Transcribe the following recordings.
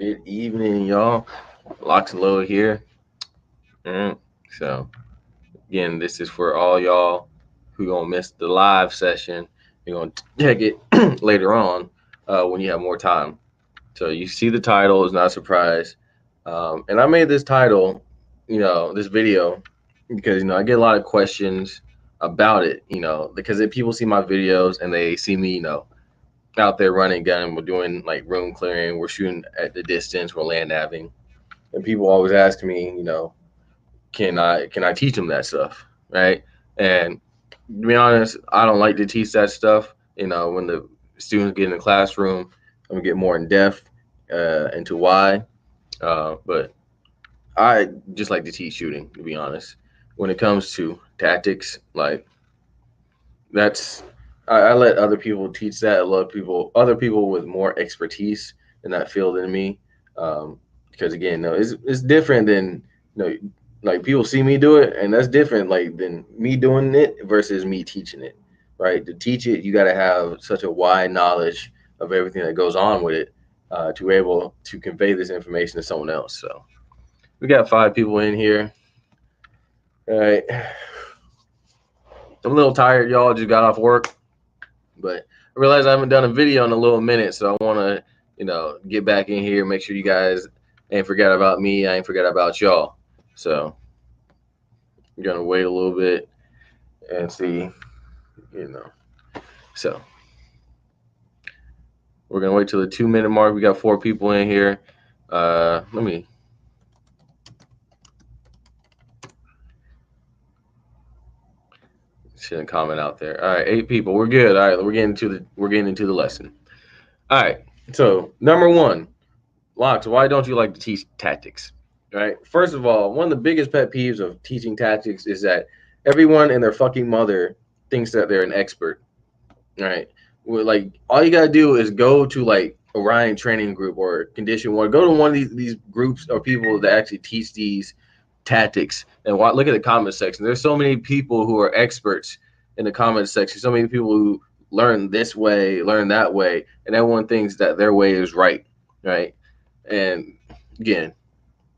Good evening, y'all. LocsNLoad here. So again, this is for all y'all who gonna miss the live session. You're gonna check it later on when you have more time. So you see the title is not a surprise, and I made this title, this video because I get a lot of questions about it. Because if people see my videos and they see me, out there running gun, we're doing like room clearing, we're shooting at the distance, we're land naving, and people always ask me, can I teach them that stuff, right? And to be honest, I don't like to teach that stuff. When the students get in the classroom, I'm gonna get more in depth into why. But I just like to teach shooting, to be honest. When it comes to tactics, like that's I let other people teach that. I love other people with more expertise in that field than me. Because again, no, it's different than like people see me do it, and that's different like than me doing it versus me teaching it. Right? To teach it, you got to have such a wide knowledge of everything that goes on with it to be able to convey this information to someone else. So we got 5 people in here. All right. I'm a little tired, y'all. Just got off work. But I realize I haven't done a video in a little minute, so I want to, get back in here, make sure you guys ain't forgot about me. I ain't forgot about y'all. So I'm gonna wait a little bit and see, you know. So we're gonna wait till the 2 minute mark. We got 4 people in here. Let me. Shouldn't comment out there. All right, 8 people. We're good. All right, we're getting into the lesson. All right. So number one, Locks, why don't you like to teach tactics? Right. First of all, one of the biggest pet peeves of teaching tactics is that everyone and their fucking mother thinks that they're an expert. Right. Well, like all you gotta do is go to like Orion Training Group or Condition One. Go to one of these groups or people that actually teach these tactics and look at the comment section. There's so many people who are experts in the comment section. So many people who learn this way, learn that way, and everyone thinks that their way is right. Right. And again,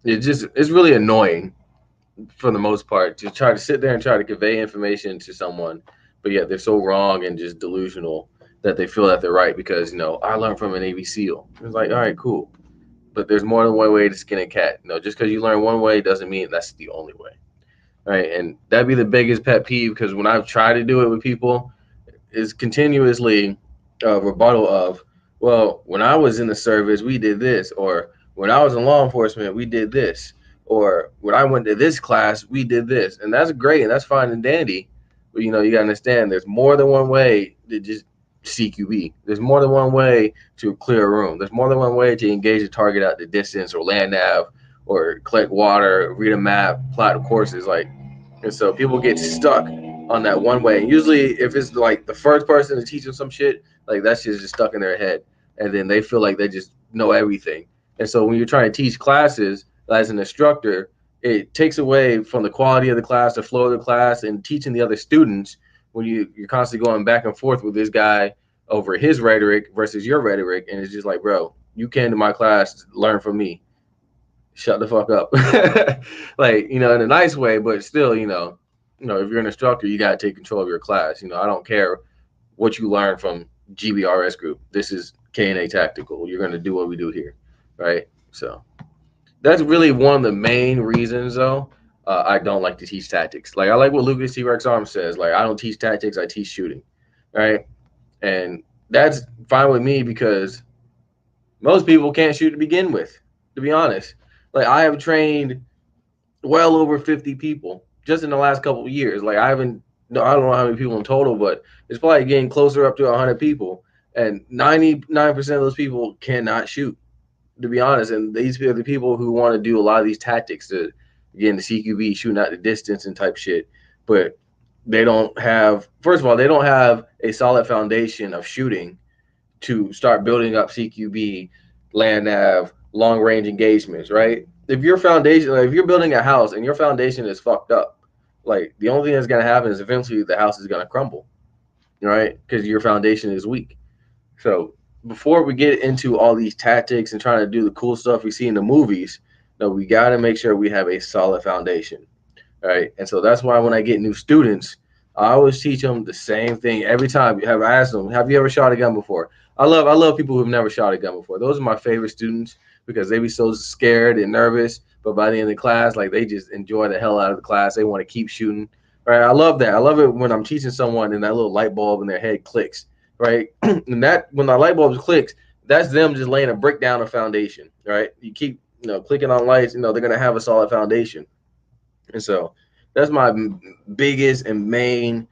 it's really annoying for the most part to try to sit there and try to convey information to someone, but yet they're so wrong and just delusional that they feel that they're right because I learned from a Navy SEAL. It's like, all right, cool, but there's more than one way to skin a cat. Just because you learn one way doesn't mean that's the only way, right? And that'd be the biggest pet peeve because when I've tried to do it with people, is continuously a rebuttal of, well, when I was in the service, we did this, or when I was in law enforcement, we did this, or when I went to this class, we did this, and that's great and that's fine and dandy, but you gotta understand there's more than one way to just CQB. There's more than one way to clear a room. There's more than one way to engage a target at the distance or land nav or collect water, read a map, plot courses, like, and so people get stuck on that one way. And usually, if it's like the first person to teach them some shit, like that shit's just stuck in their head, and then they feel like they just know everything. And so when you're trying to teach classes as an instructor, it takes away from the quality of the class, the flow of the class, and teaching the other students when you're constantly going back and forth with this guy over his rhetoric versus your rhetoric, and it's just like, bro, you came to my class, learn from me. Shut the fuck up. Like, in a nice way, but still, if you're an instructor, you got to take control of your class. I don't care what you learn from GBRS group. This is KNA Tactical. You're going to do what we do here, right? So that's really one of the main reasons, though. I don't like to teach tactics. Like, I like what Lucas T. Rex Arms says. Like, I don't teach tactics. I teach shooting, right? And that's fine with me because most people can't shoot to begin with, to be honest. Like, I have trained well over 50 people just in the last couple of years. Like, I don't know how many people in total, but it's probably getting closer up to 100 people. And 99% of those people cannot shoot, to be honest. And these are the people who want to do a lot of these tactics to, again, the CQB, shooting out the distance and type shit. But they don't have, first of all, they don't have a solid foundation of shooting to start building up CQB, land nav, long range engagements, right? If your foundation, like if you're building a house and your foundation is fucked up, like the only thing that's gonna happen is eventually the house is gonna crumble, right? Because your foundation is weak. So before we get into all these tactics and trying to do the cool stuff we see in the movies, no, we got to make sure we have a solid foundation. Right. And so that's why when I get new students, I always teach them the same thing every time. I asked them, have you ever shot a gun before? I love people who've never shot a gun before. Those are my favorite students because they be so scared and nervous, but by the end of the class, like they just enjoy the hell out of the class. They want to keep shooting. Right. I love that. I love it when I'm teaching someone and that little light bulb in their head clicks. Right. And that when the light bulb clicks, that's them just laying a brick down a foundation. Right. You keep clicking on lights, they're gonna have a solid foundation. And so that's my biggest and main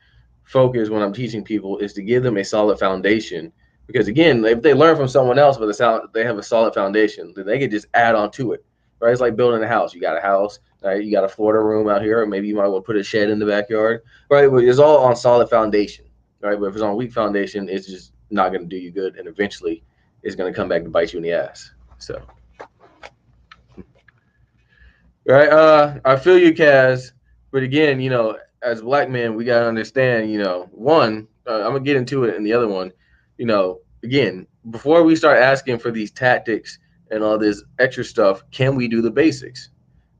focus when I'm teaching people is to give them a solid foundation. Because again, if they learn from someone else, but they have a solid foundation, then they can just add on to it. Right? It's like building a house. You got a house, right? You got a Florida room out here, or maybe you might want to put a shed in the backyard, right? But it's all on solid foundation, right? But if it's on weak foundation, it's just not going to do you good, and eventually, it's going to come back to bite you in the ass. So. Right. I feel you, Kaz. But again, as black men, we gotta understand, one, I'm gonna get into it in the other one, again, before we start asking for these tactics and all this extra stuff, can we do the basics?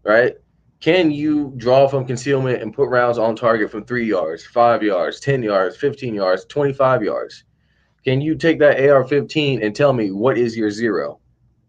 Right? Can you draw from concealment and put rounds on target from 3 yards, 5 yards, 10 yards, 15 yards, 25 yards? Can you take that AR-15 and tell me what is your zero?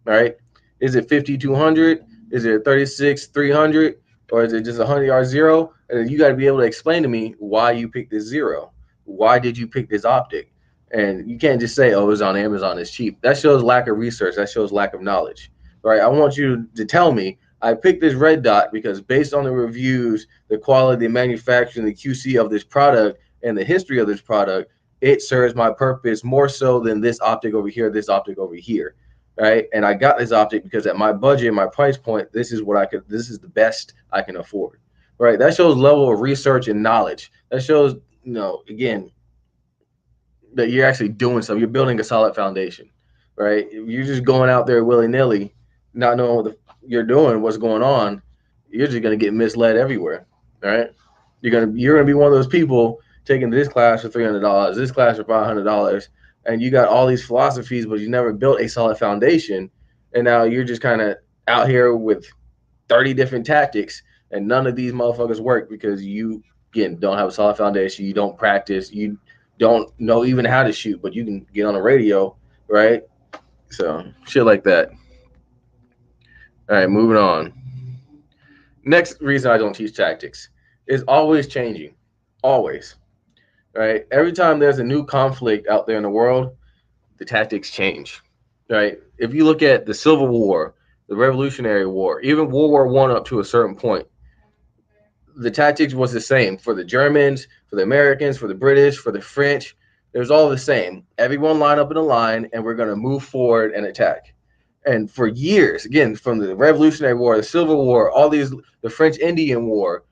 Right? Is it 5,200? Is it 36,300? Or is it just a 100-yard zero? And you got to be able to explain to me why you picked this zero. Why did you pick this optic? And you can't just say, oh, it's on Amazon, it's cheap. That shows lack of research. That shows lack of knowledge. Right? I want you to tell me, I picked this red dot because based on the reviews, the quality, the manufacturing, the QC of this product, and the history of this product, it serves my purpose more so than this optic over here, this optic over here. Right. And I got this optic because at my budget, my price point, this is the best I can afford. Right. That shows level of research and knowledge. That shows, again, that you're actually doing something. You're building a solid foundation. Right. If you're just going out there willy nilly, not knowing what you're doing, what's going on, you're just going to get misled everywhere. Right. You're going to be one of those people taking this class for $300, this class for $500. And you got all these philosophies, but you never built a solid foundation. And now you're just kind of out here with 30 different tactics, and none of these motherfuckers work because you, again, don't have a solid foundation. You don't practice. You don't know even how to shoot, but you can get on the radio, right? So shit like that. All right, moving on. Next reason I don't teach tactics is always changing. Always. Right? Every time there's a new conflict out there in the world, the tactics change. Right? If you look at the Civil War, the Revolutionary War, even World War One up to a certain point, the tactics was the same for the Germans, for the Americans, for the British, for the French. It was all the same. Everyone line up in a line, and we're going to move forward and attack. And for years, again, from the Revolutionary War, the Civil War, all these, the French Indian War,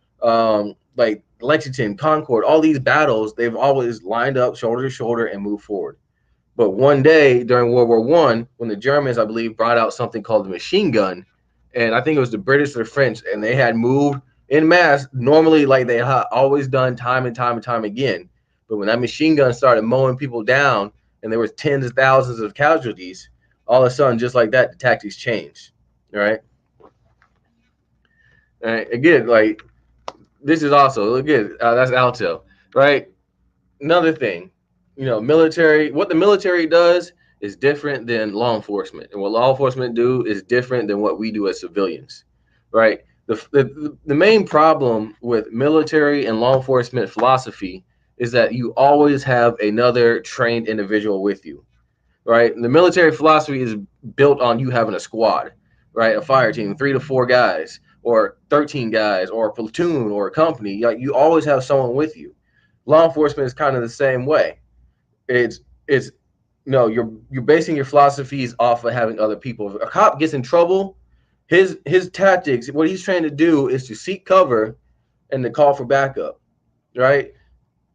like Lexington, Concord, all these battles, they've always lined up shoulder to shoulder and moved forward. But one day during World War One, when the Germans, I believe, brought out something called the machine gun, and I think it was the British or the French, and they had moved in mass, normally like they had always done time and time and time again. But when that machine gun started mowing people down, and there was tens of thousands of casualties, all of a sudden, just like that, the tactics changed. All right. All right. Again, like this is also look good. That's Alto, right? Another thing, military. What the military does is different than law enforcement, and what law enforcement do is different than what we do as civilians, right? The main problem with military and law enforcement philosophy is that you always have another trained individual with you, right? And the military philosophy is built on you having a squad, right? A fire team, 3 to 4 guys, or 13 guys, or a platoon, or a company. Like you always have someone with you. Law enforcement is kind of the same way. It's no, you're basing your philosophies off of having other people. If a cop gets in trouble, his tactics, what he's trying to do is to seek cover and to call for backup, right?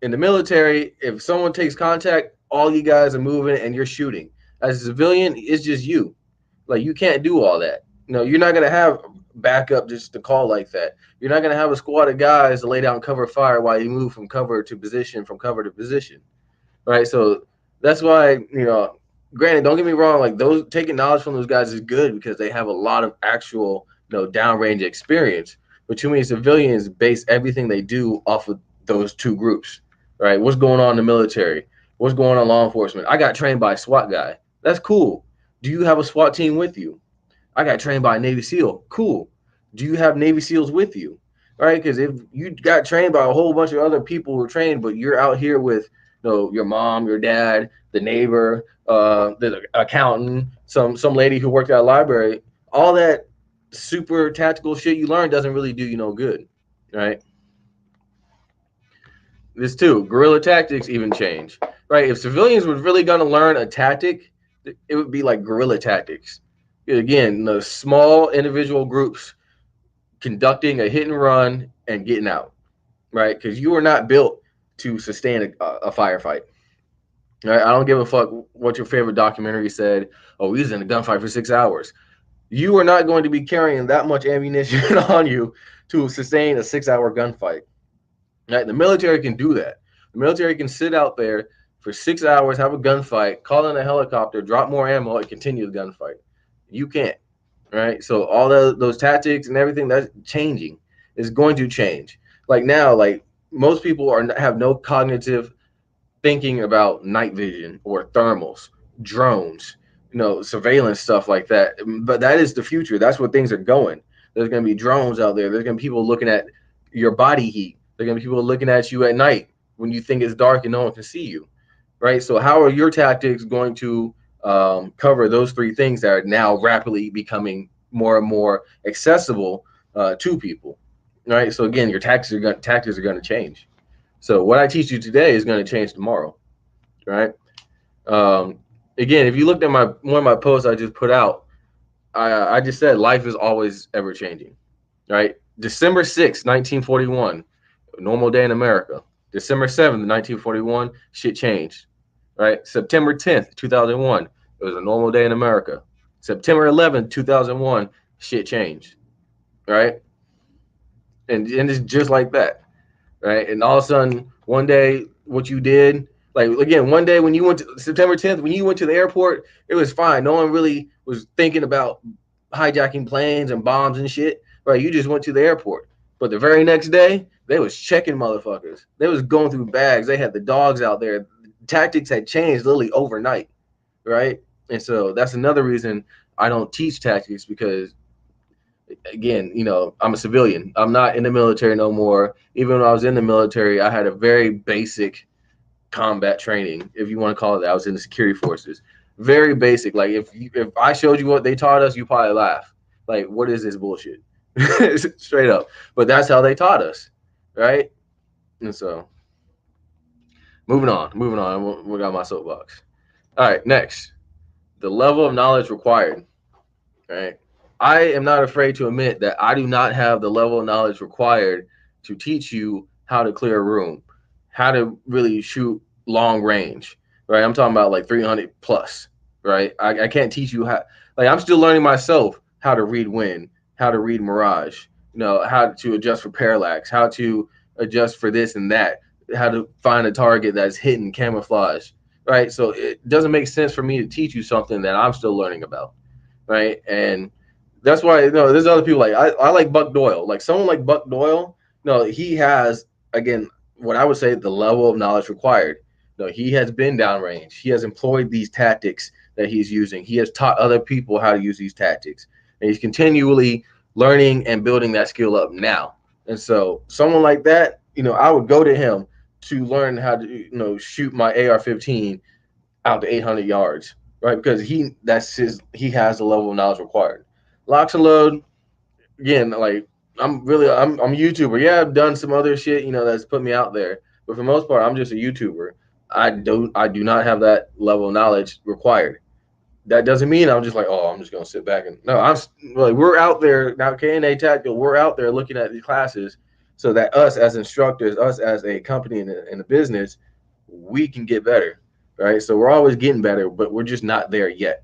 In the military, if someone takes contact, all you guys are moving and you're shooting. As a civilian, it's just you. Like you can't do all that. You're not gonna have backup just to call like that. You're not gonna have a squad of guys to lay down cover fire while you move from cover to position, right? So that's why granted, don't get me wrong, like those taking knowledge from those guys is good because they have a lot of actual, downrange experience. But too many civilians base everything they do off of those two groups, right? What's going on in the military? What's going on in law enforcement? I got trained by a SWAT guy. That's cool. Do you have a SWAT team with you? I got trained by a Navy SEAL. Cool. Do you have Navy SEALs with you? Right? Because if you got trained by a whole bunch of other people who are trained, but you're out here with your mom, your dad, the neighbor, the accountant, some lady who worked at a library, all that super tactical shit you learn doesn't really do you no good. Right? This too, guerrilla tactics even change. Right? If civilians were really gonna learn a tactic, it would be like guerrilla tactics. Again, the small individual groups conducting a hit and run and getting out, right? Because you are not built to sustain a firefight. Right? I don't give a fuck what your favorite documentary said. Oh, he was in a gunfight for 6 hours. You are not going to be carrying that much ammunition on you to sustain a 6 hour gunfight. Right? The military can do that. The military can sit out there for 6 hours, have a gunfight, call in a helicopter, drop more ammo, and continue the gunfight. You can't. Right? So all those tactics and everything that's changing is going to change. Like now, like most people have no cognitive thinking about night vision or thermals, drones, surveillance stuff like that. But that is the future. That's where things are going. There's going to be drones out there. There's going to be people looking at your body heat. There's going to be people looking at you at night when you think it's dark and no one can see you. Right? So how are your tactics going to cover those three things that are now rapidly becoming more and more accessible to people, right? So again, your tactics are going to change. So what I teach you today is going to change tomorrow, right? Again, if you looked at one of my posts I just put out, I just said life is always ever changing, right? December 6th, 1941, normal day in America. December 7th, 1941, shit changed. Right? September 10th, 2001, it was a normal day in America. September 11th, 2001, shit changed. Right? And it's just like that. Right? And all of a sudden, one day, what you did, like again, one day when you went to September 10th, when you went to the airport, it was fine. No one really was thinking about hijacking planes and bombs and shit. Right? You just went to the airport. But the very next day, they was checking motherfuckers. They was going through bags. They had the dogs out there. Tactics had changed literally overnight, right? And so that's another reason I don't teach tactics because, again, I'm a civilian. I'm not in the military no more. Even when I was in the military, I had a very basic combat training, if you want to call it that. I was in the security forces. Very basic. Like if I showed you what they taught us, you probably laugh. Like, what is this bullshit? Straight up. But that's how they taught us, right? And so moving on. We got my soapbox. All right, next, the level of knowledge required. Right, I am not afraid to admit that I do not have the level of knowledge required to teach you how to clear a room, how to really shoot long range. Right, I'm talking about like 300 plus. Right, I can't teach you how. Like I'm still learning myself how to read wind, how to read mirage. How to adjust for parallax, how to adjust for this and that, how to find a target that's hidden, camouflage, right? So it doesn't make sense for me to teach you something that I'm still learning about, right? And that's why there's other people like I like Buck Doyle. Like someone like Buck Doyle, he has, again, what I would say the level of knowledge required. He has been downrange. He has employed these tactics that he's using. He has taught other people how to use these tactics, and he's continually learning and building that skill up now. And so someone like that, I would go to him to learn how to, shoot my AR-15 out to 800 yards, right? Because he has the level of knowledge required. LocsNLoad, again, like I'm a YouTuber. Yeah, I've done some other shit, that's put me out there. But for the most part, I'm just a YouTuber. I do not have that level of knowledge required. That doesn't mean I'm just like, oh, I'm just gonna sit back and no. I'm like, we're out there now. KNA Tactical, we're out there looking at these classes so that us as instructors, us as a company in a business, we can get better, right? So we're always getting better, but we're just not there yet,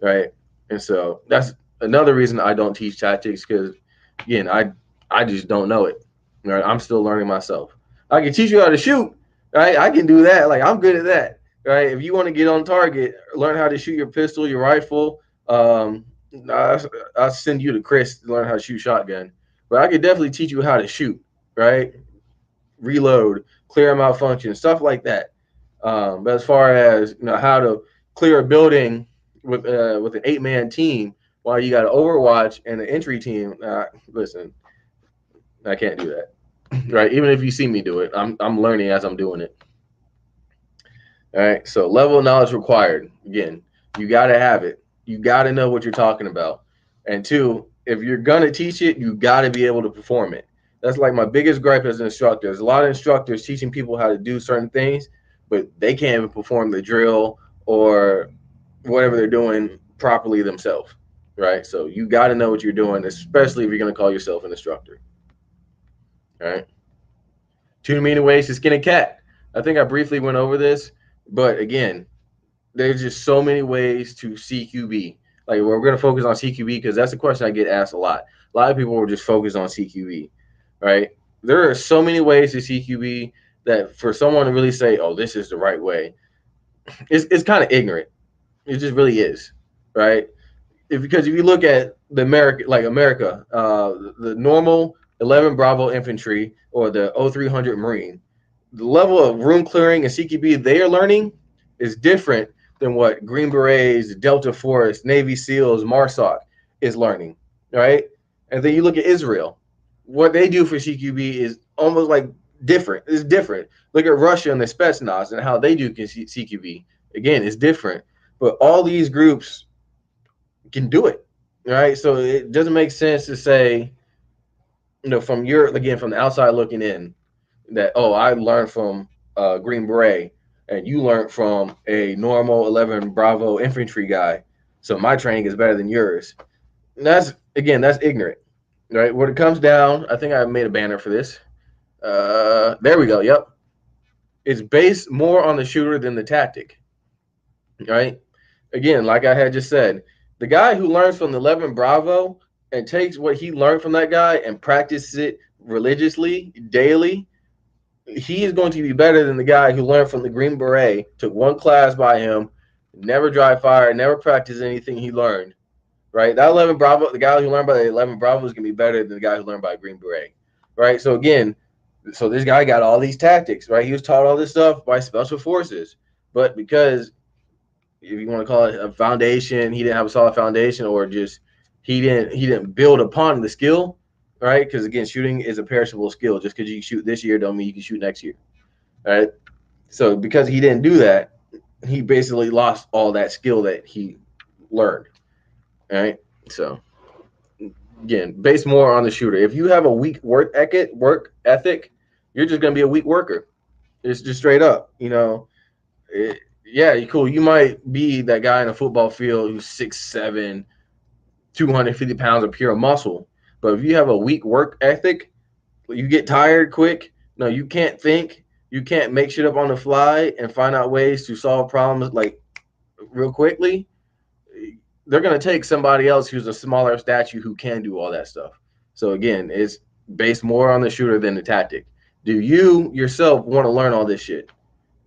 right? And so that's another reason I don't teach tactics because, again, I just don't know it. Right? I'm still learning myself. I can teach you how to shoot, right? I can do that. Like I'm good at that. right? If you want to get on target, learn how to shoot your pistol, your rifle. I'll send you to Chris to learn how to shoot shotgun. But I could definitely teach you how to shoot, right? Reload, clear malfunction, stuff like that. But as far as how to clear a building with an 8-man team while you got an Overwatch and an entry team, listen, I can't do that. Right? Even if you see me do it, I'm learning as I'm doing it. All right. So level of knowledge required. Again, you got to have it. You got to know what you're talking about. And two, if you're gonna teach it, you got to be able to perform it. That's like my biggest gripe as an instructor. There's a lot of instructors teaching people how to do certain things, but they can't even perform the drill or whatever they're doing properly themselves. Right. So you got to know what you're doing, especially if you're gonna call yourself an instructor. All right. Too many ways to skin a cat. I think I briefly went over this, but again, there's just so many ways to CQB. Like we're going to focus on CQB because that's a question I get asked a lot. A lot of people will just focus on CQB, right? There are so many ways to CQB that for someone to really say, "Oh, this is the right way," it's kind of ignorant. It just really is, right? Because if you look at the America, the normal 11 Bravo infantry or the 0300 Marine, the level of room clearing and CQB they are learning is different than what Green Berets, Delta Force, Navy SEALs, MARSOC is learning, right? And then you look at Israel, what they do for CQB is almost like different. It's different. Look at Russia and the Spetsnaz and how they do CQB. Again, it's different. But all these groups can do it, right? So it doesn't make sense to say, from from the outside looking in, that I learned from Green Beret and you learned from a normal 11 Bravo infantry guy, so my training is better than yours. And that's ignorant, right? When it comes down, I think I made a banner for this. There we go. Yep, it's based more on the shooter than the tactic, right? Again, like I had just said, the guy who learns from the 11 Bravo and takes what he learned from that guy and practices it religiously daily, he is going to be better than the guy who learned from the Green Beret, took one class by him, never dry fire, never practiced anything he learned. Right? That 11 Bravo, the guy who learned by the 11 Bravo is going to be better than the guy who learned by Green Beret. Right? So again, this guy got all these tactics, right? He was taught all this stuff by special forces. But because, if you want to call it a foundation, he didn't have a solid foundation, or just he didn't build upon the skill, right? Because again, shooting is a perishable skill. Just because you shoot this year don't mean you can shoot next year. Right? So because he didn't do that, he basically lost all that skill that he learned. Right? So again, based more on the shooter. If you have a weak work ethic, you're just gonna be a weak worker. It's just straight up. Yeah, cool. You might be that guy in a football field who's 6'7", 250 pounds of pure muscle. But if you have a weak work ethic, you get tired quick. No, you can't think. You can't make shit up on the fly and find out ways to solve problems like real quickly. They're gonna take somebody else who's a smaller statue who can do all that stuff. So again, it's based more on the shooter than the tactic. Do you yourself want to learn all this shit?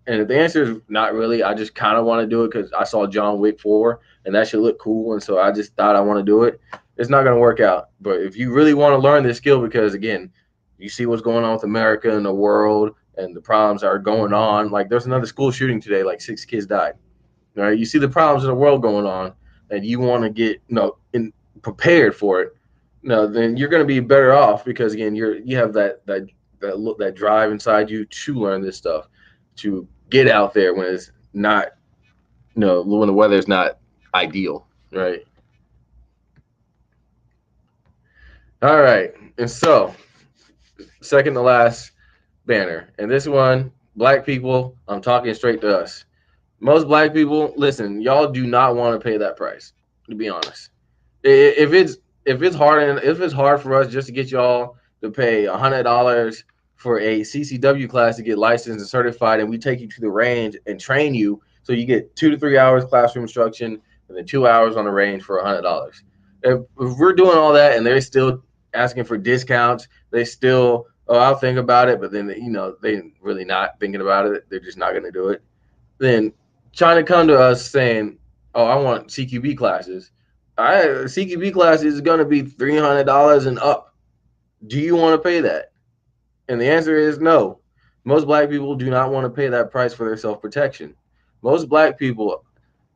And if the answer is not really, I just kind of want to do it because I saw John Wick 4 and that should look cool. And so I just thought I want to do it. It's not going to work out. But if you really want to learn this skill, because again, you see what's going on with America and the world and the problems that are going on. Like there's another school shooting today, like 6 kids died. Right? You see the problems in the world going on and you want to get prepared for it. Then you're going to be better off because again, you have that drive inside you to learn this stuff, to get out there when it's not, when the weather's not ideal, right? All right. And so, second to last banner. And this one, black people, I'm talking straight to us. Most black people, listen, y'all do not want to pay that price, to be honest. If it's hard for us just to get y'all to pay $100 for a CCW class to get licensed and certified, and we take you to the range and train you, so you get 2 to 3 hours classroom instruction and then 2 hours on the range for $100. If we're doing all that and they're still asking for discounts, they still, I'll think about it, but then they really not thinking about it. They're just not going to do it. Then trying to come to us saying, "Oh, I want CQB classes." CQB classes is gonna be $300 and up. Do you want to pay that? And the answer is no. Most black people do not want to pay that price for their self protection. Most black people,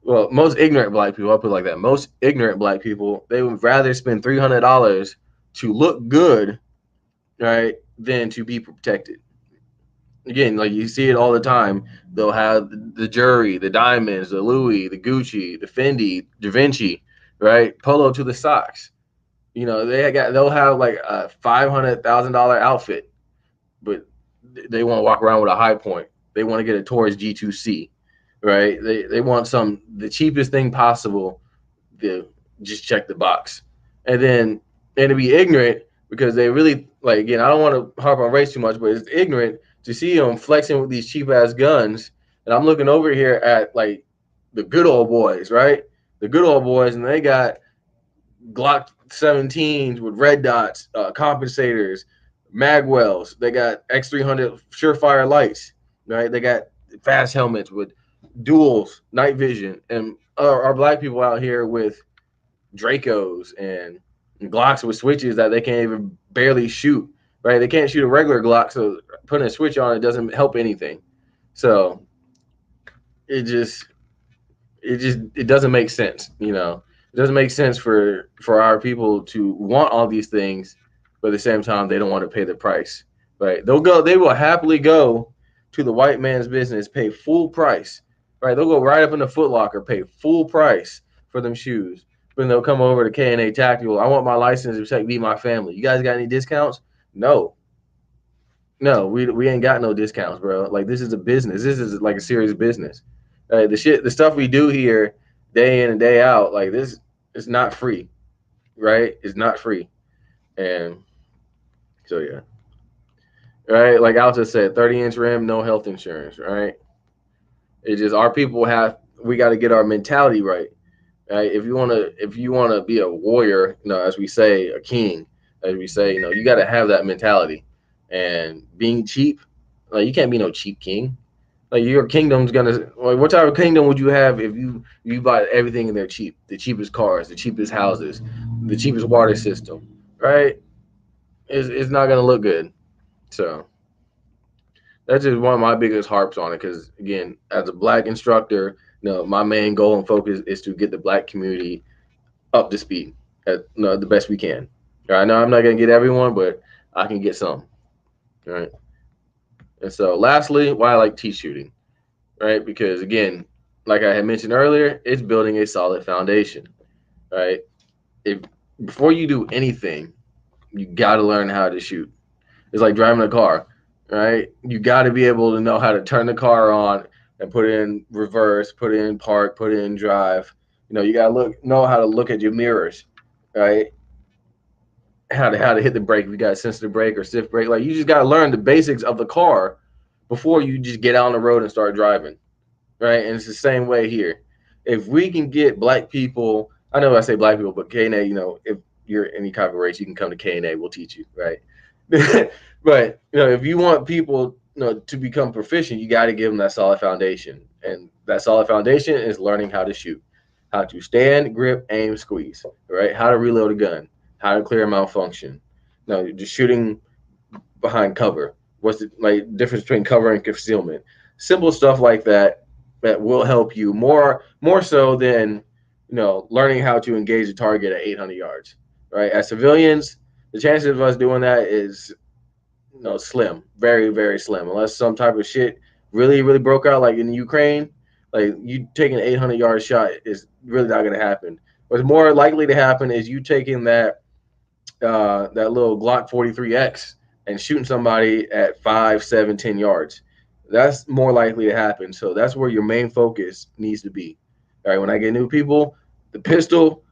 well, most ignorant black people, I'll put it like that. Most ignorant black people, they would rather spend $300 to look good, right, than to be protected. Again, like you see it all the time. They'll have the jewelry, the diamonds, the Louis, the Gucci, the Fendi, Da Vinci, right? Polo to the socks. They'll have like a $500,000 outfit, but they want to walk around with a high point. They want to get a Taurus G2C, right? They want the cheapest thing possible to just check the box, and to be ignorant because they really like. Again, I don't want to harp on race too much, but it's ignorant to see them flexing with these cheap ass guns, and I'm looking over here at like the good old boys, right? The good old boys, and they got Glock 17s with red dots, compensators, magwells. They got X300 Surefire lights, right? They got fast helmets with duals, night vision, and our black people out here with Dracos and Glocks with switches that they can't even barely shoot, right? They can't shoot a regular Glock, so putting a switch on it doesn't help anything. So it just it doesn't make sense, It doesn't make sense for our people to want all these things, but at the same time they don't want to pay the price, right? They will happily go to the white man's business, pay full price, right? They'll go right up in the Foot Locker, pay full price for them shoes. Then they'll come over to K&A Tactical. I want my license to protect me and my family. You guys got any discounts? No, we ain't got no discounts, bro. Like this is a business. This is like a serious business. The stuff we do here, day in and day out, like this, it's not free, right? It's not free, and so yeah, right. Like Al just said, 30-inch rim, no health insurance, right? It's just our people we got to get our mentality right, right? If you wanna be a warrior, as we say, a king, as we say, you got to have that mentality, and being cheap, like you can't be no cheap king. Like your kingdom's gonna like what type of kingdom would you have if you buy everything and they're cheap? The cheapest cars, the cheapest houses, the cheapest water system, right? It's not gonna look good. So that's just one of my biggest harps on it. Because again, as a black instructor, my main goal and focus is to get the black community up to speed at the best we can. I know I'm not gonna get everyone, but I can get some. All right. And so, lastly, why I like teach shooting, right? Because again, like I had mentioned earlier, it's building a solid foundation, right? If before you do anything, you got to learn how to shoot. It's like driving a car, right? You got to be able to know how to turn the car on and put it in reverse, put it in park, put it in drive. You got to know how to look at your mirrors, right? How to hit the brake. If you got a sensitive brake or stiff brake, like you just got to learn the basics of the car before you just get out on the road and start driving, right? And it's the same way here. If we can get black people, I know I say black people, but K&A, if you're any kind of race, you can come to K&A. We'll teach you, right? But if you want people, to become proficient, you got to give them that solid foundation, and that solid foundation is learning how to shoot, how to stand, grip, aim, squeeze, right? How to reload a gun, how to clear a malfunction. No, just shooting behind cover. What's the difference between cover and concealment? Simple stuff like that will help you more so than learning how to engage a target at 800 yards, right? As civilians, the chances of us doing that is slim, very very slim, unless some type of shit really really broke out like in Ukraine. Like you taking an 800-yard shot is really not going to happen. What's more likely to happen is you taking that little Glock 43X and shooting somebody at 5, 7, 10 yards. That's more likely to happen. So that's where your main focus needs to be. All right, when I get new people, the pistol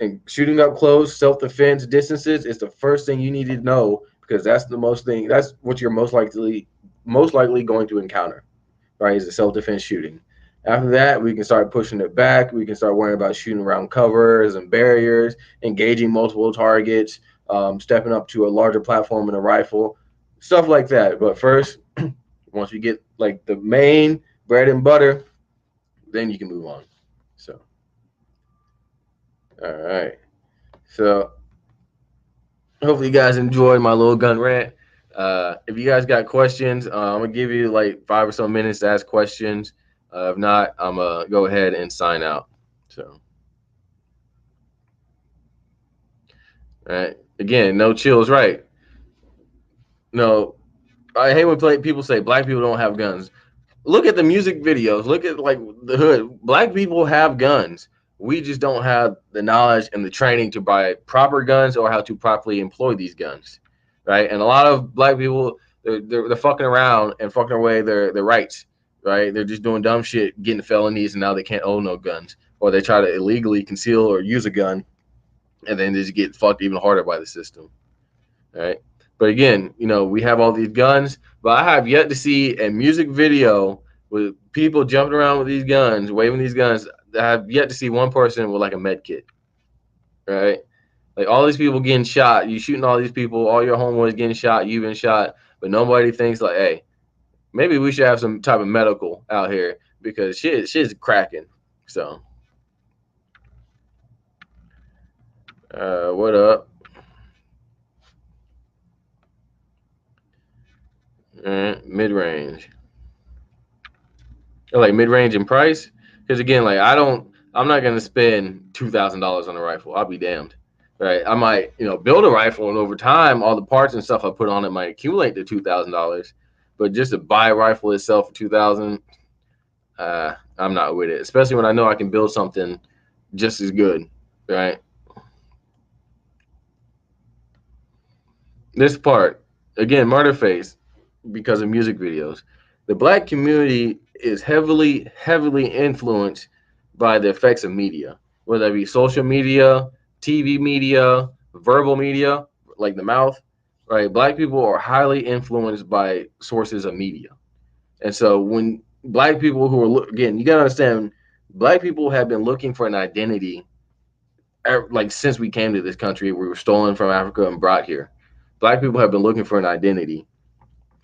and shooting up close, self-defense distances is the first thing you need to know, because that's what you're most likely going to encounter, right? Is the self-defense shooting. After that, we can start pushing it back. We can start worrying about shooting around covers and barriers, engaging multiple targets, stepping up to a larger platform in a rifle, stuff like that. But first, once we get like the main bread and butter, then you can move on. So, all right. So hopefully you guys enjoyed my little gun rant. If you guys got questions, I'm gonna give you like 5 or so minutes to ask questions. If not, I'm gonna go ahead and sign out. So, all right. Again, no chills, right? No, I hate when people say black people don't have guns. Look at the music videos. Look at like the hood. Black people have guns. We just don't have the knowledge and the training to buy proper guns or how to properly employ these guns, right? And a lot of black people they're fucking around and fucking away their rights, right? They're just doing dumb shit, getting felonies, and now they can't own no guns, or they try to illegally conceal or use a gun, and then they just get fucked even harder by the system, right? But again, we have all these guns, but I have yet to see a music video with people jumping around with these guns, waving these guns. I have yet to see one person with like a med kit, right? Like all these people getting shot, you shooting all these people, all your homeboys getting shot, you've been shot, but nobody thinks like, hey, maybe we should have some type of medical out here because shit's cracking. So, what up? Mid range. Like mid range in price, because again, like I'm not gonna spend $2,000 on a rifle. I'll be damned, right? I might build a rifle, and over time, all the parts and stuff I put on it might accumulate to $2,000. But just to buy a rifle itself for 2,000, I'm not with it. Especially when I know I can build something just as good, right? This part again, murder face, because of music videos. The black community is heavily influenced by the effects of media, whether it be social media, TV media, verbal media, like the mouth, right? Black people are highly influenced by sources of media. And so when black people who are, again, you got to understand, black people have been looking for an identity like since we came to this country. We were stolen from Africa and brought here. Black people have been looking for an identity.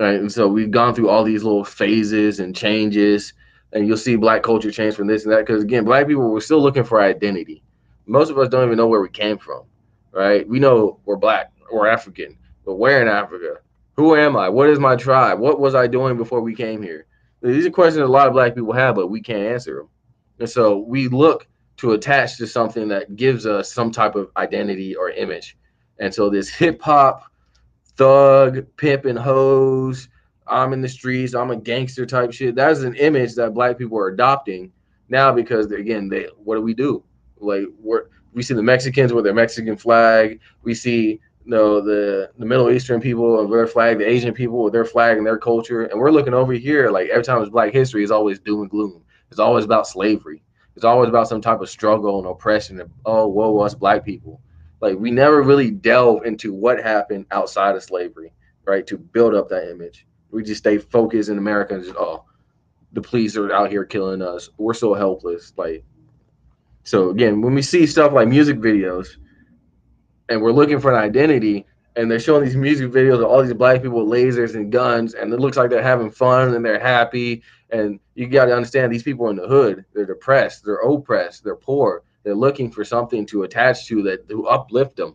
Right. And so we've gone through all these little phases and changes, and you'll see black culture change from this and that. Because again, black people were still looking for identity. Most of us don't even know where we came from. Right. We know we're black, we're African, but where in Africa? Who am I? What is my tribe? What was I doing before we came here? These are questions a lot of black people have, but we can't answer them. And so we look to attach to something that gives us some type of identity or image. And so this hip hop, thug, pimp, and hoes, I'm in the streets, I'm a gangster type shit. That's an image that black people are adopting now because, again, what do? Like, we see the Mexicans with their Mexican flag. We see the Middle Eastern people and their flag, the Asian people with their flag and their culture. And we're looking over here, like every time it's Black history, it's always doom and gloom. It's always about slavery. It's always about some type of struggle and oppression. And, oh, whoa, us black people. Like we never really delve into what happened outside of slavery, right? To build up that image. We just stay focused in America and just, oh, the police are out here killing us. We're so helpless. Like, so again, when we see stuff like music videos and we're looking for an identity and they're showing these music videos of all these black people with lasers and guns and it looks like they're having fun and they're happy, and you got to understand these people in the hood, they're depressed, they're oppressed, they're poor, they're looking for something to attach to uplift them.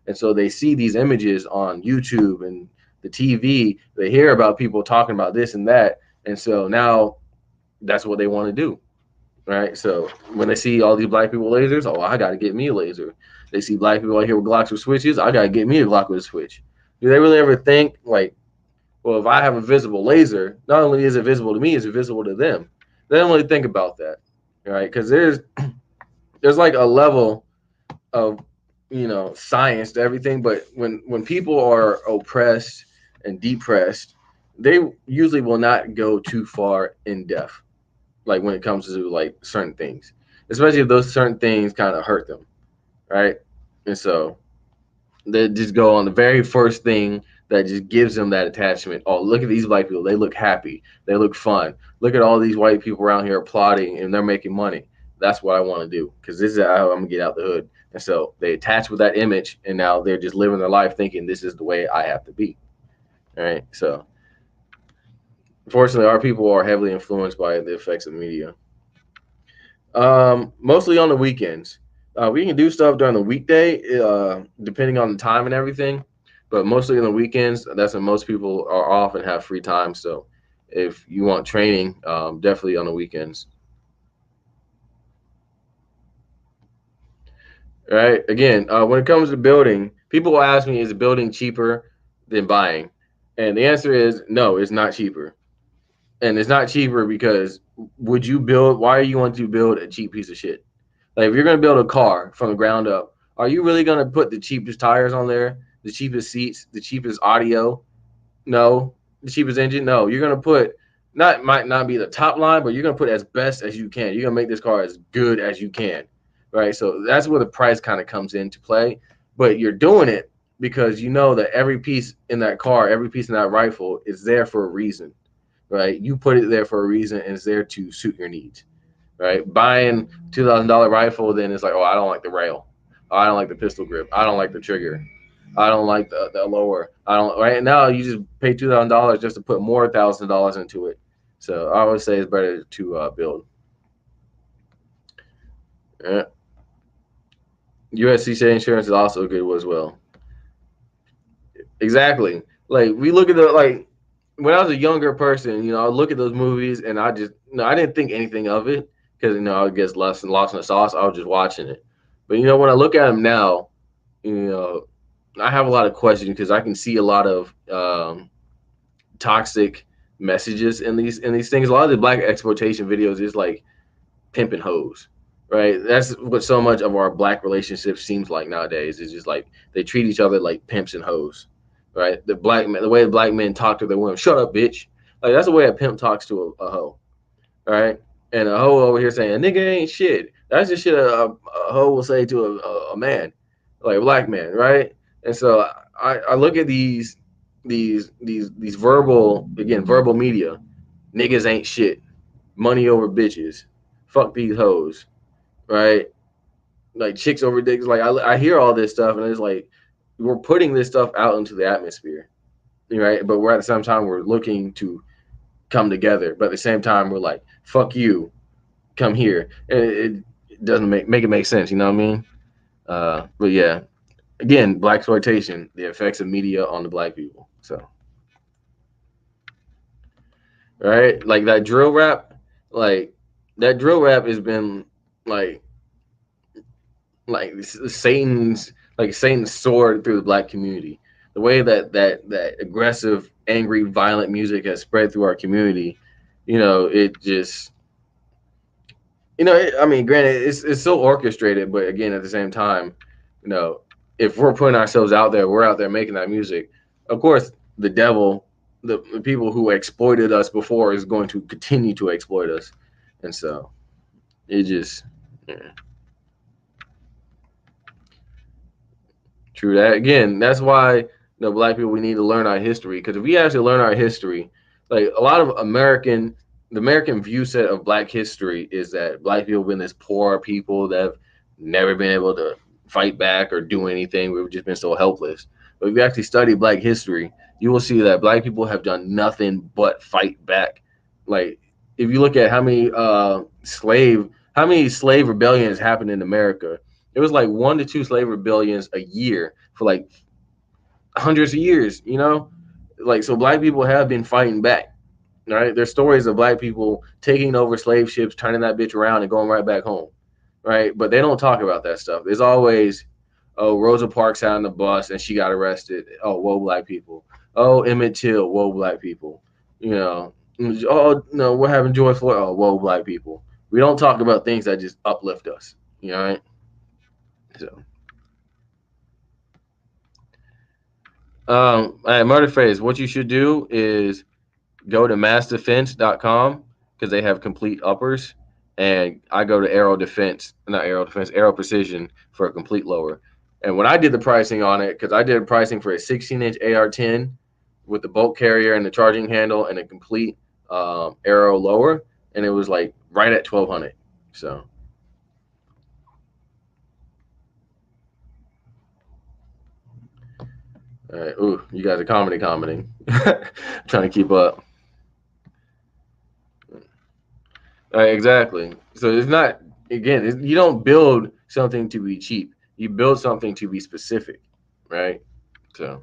And so they see these images on YouTube and the TV, they hear about people talking about this and that, and so now that's what they want to do, right? So when they see all these black people with lasers, oh, I got to get me a laser. They see black people out here with Glocks with switches, I got to get me a Glock with a switch. Do they really ever think like, well, if I have a visible laser, not only is it visible to me, it's visible to them. They don't really think about that, right? Because there's like a level of science to everything, but when people are oppressed and depressed, they usually will not go too far in depth, like when it comes to like certain things, especially if those certain things kind of hurt them, right? And so they just go on the very first thing that just gives them that attachment. Oh, look at these black people. They look happy. They look fun. Look at all these white people around here applauding and they're making money. That's what I want to do because this is how I'm going to get out the hood. And so they attach with that image and now they're just living their life thinking this is the way I have to be. All right. So unfortunately, our people are heavily influenced by the effects of media. Mostly on the weekends. We can do stuff during the weekday, depending on the time and everything. But mostly on the weekends, that's when most people are off and have free time. So if you want training, definitely on the weekends. Right. Again, when it comes to building, people will ask me, is building cheaper than buying? And the answer is no, it's not cheaper. And it's not cheaper because would you build, why are you want to build a cheap piece of shit? Like if you're gonna build a car from the ground up, are you really gonna put the cheapest tires on there, the cheapest seats, the cheapest audio? No. The cheapest engine? No. You're gonna put not might not be the top line, but you're gonna put as best as you can. You're gonna make this car as good as you can. Right. So that's where the price kind of comes into play. But you're doing it because you know that every piece in that car, every piece in that rifle is there for a reason. Right. You put it there for a reason and it's there to suit your needs. Right. Buying $2,000 rifle, then it's like, oh, I don't like the rail. Oh, I don't like the pistol grip. I don't like the trigger. I don't like the lower. I don't right now. You just pay $2,000 just to put more $1,000 into it. So I would say it's better to build. Yeah. USC state insurance is also good as well. Exactly. Like we look at the like when I was a younger person, I look at those movies and I just I didn't think anything of it because I guess lost in the sauce. I was just watching it. But when I look at them now, you know I have a lot of questions because I can see a lot of toxic messages in these things. A lot of the black exploitation videos is like pimping hoes, right? That's what so much of our black relationships seems like nowadays. Is just like they treat each other like pimps and hoes, right? The way black men talk to their women, shut up, bitch. Like that's the way a pimp talks to a hoe, right? And a hoe over here saying a nigga ain't shit. That's the shit a hoe will say to a man, like a black man, right? And so I look at these verbal media. Niggas ain't shit. Money over bitches. Fuck these hoes, right? Like chicks over dicks. Like I hear all this stuff, and it's like we're putting this stuff out into the atmosphere, right? But we're at the same time we're looking to come together, but at the same time we're like, fuck you, come here, and it doesn't make it make sense. You know what I mean? But yeah, again, black exploitation, the effects of media on the black people. So right, like that drill rap, like that drill rap has been like like Satan's sword through the black community. The way that aggressive, angry, violent music has spread through our community, it just I mean, granted, it's so orchestrated, but again, at the same time, you know, if we're putting ourselves out there, we're out there making that music. Of course, the devil, the people who exploited us before, is going to continue to exploit us, and so it just yeah. True that. Again, that's why black people we need to learn our history because if we actually learn our history, like a lot of the American view set of black history is that black people have been this poor people that have never been able to fight back or do anything. We've just been so helpless. But if you actually study black history, you will see that black people have done nothing but fight back. Like if you look at how many slave rebellions happened in America, it was like 1 to 2 slave rebellions a year for like hundreds of years, Like so black people have been fighting back. Right? There's stories of black people taking over slave ships, turning that bitch around and going right back home. Right? But they don't talk about that stuff. There's always, oh, Rosa Parks out on the bus and she got arrested. Oh, whoa, black people. Oh, Emmett Till, whoa, black people. You know, oh no, we're having George Floyd. Oh, whoa, black people. We don't talk about things that just uplift us. Right? So murder phase. What you should do is go to massdefense.com because they have complete uppers, and I go to Aero Precision for a complete lower. And when I did the pricing on it, because I did pricing for a 16-inch AR-10 with the bolt carrier and the charging handle and a complete Aero lower, and it was like right at 1,200. So. All right. Ooh, you guys are commenting. Trying to keep up. Exactly. So it's not. again, you don't build something to be cheap. You build something to be specific, right? So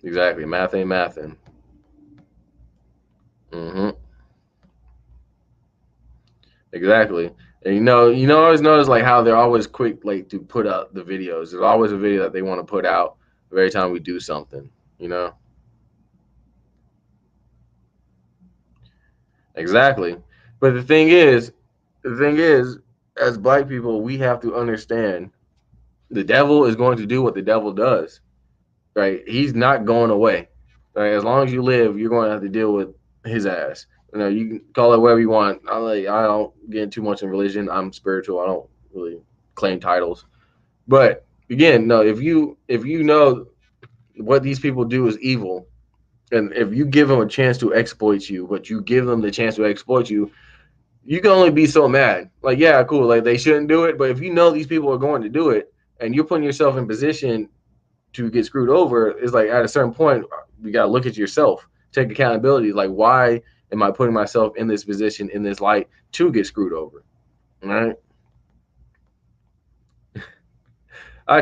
exactly, math ain't mathin'. Mm-hmm. Exactly. And I always notice like how they're always quick like to put out the videos. There's always a video that they want to put out every time we do something. You know. Exactly. But the thing is, as black people, we have to understand the devil is going to do what the devil does. Right? He's not going away. Right? As long as you live, you're going to have to deal with his ass. You can call it whatever you want. I don't get too much in religion. I'm spiritual. I don't really claim titles. But again, no, if you know what these people do is evil, and if you give them a chance to exploit you, but you give them the chance to exploit you, you can only be so mad. Like, yeah, cool, like they shouldn't do it, but if you know these people are going to do it, and you're putting yourself in position to get screwed over, it's like at a certain point you got to look at yourself, take accountability. Like, why am I putting myself in this position, in this light, to get screwed over? All right. I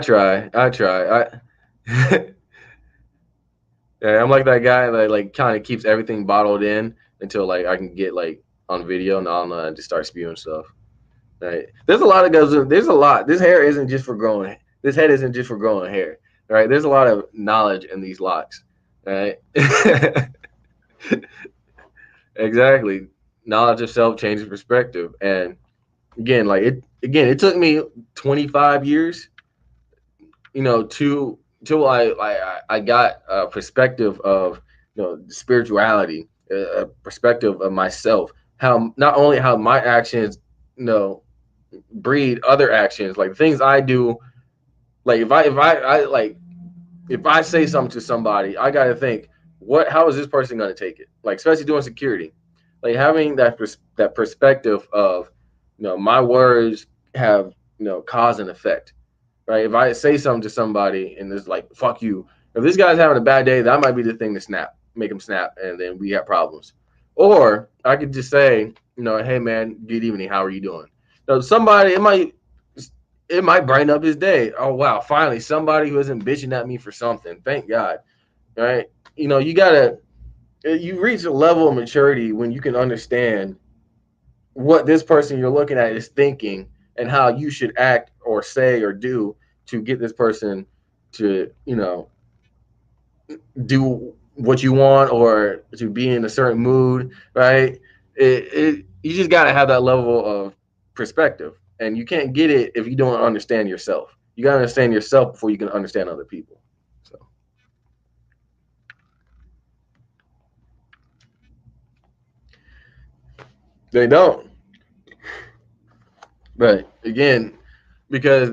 Yeah, I'm like that guy that like kind of keeps everything bottled in until like I can get like on video, and I just start spewing stuff. Right? There's a lot of goes. There's a lot. This hair isn't just for growing. This head isn't just for growing hair. Right? There's a lot of knowledge in these locks. Right? Exactly. Knowledge of self changes perspective. And again, like it took me 25 years, to till I got a perspective of spirituality, a perspective of myself, how not only how my actions breed other actions, like things I do, like if I say something to somebody, I got to think, how is this person going to take it, like especially doing security, like having that perspective of my words have cause and effect. Right? If I say something to somebody and it's like "fuck you," if this guy's having a bad day, that might be the thing to make him snap, and then we have problems. Or I could just say, "Hey man, good evening. How are you doing?" Somebody it might brighten up his day. Oh wow, finally somebody who isn't bitching at me for something. Thank God. Right? You reach a level of maturity when you can understand what this person you're looking at is thinking, and how you should act or say or do to get this person to do what you want, or to be in a certain mood, right? You just got to have that level of perspective, and you can't get it if you don't understand yourself. You got to understand yourself before you can understand other people. So they don't. But again, because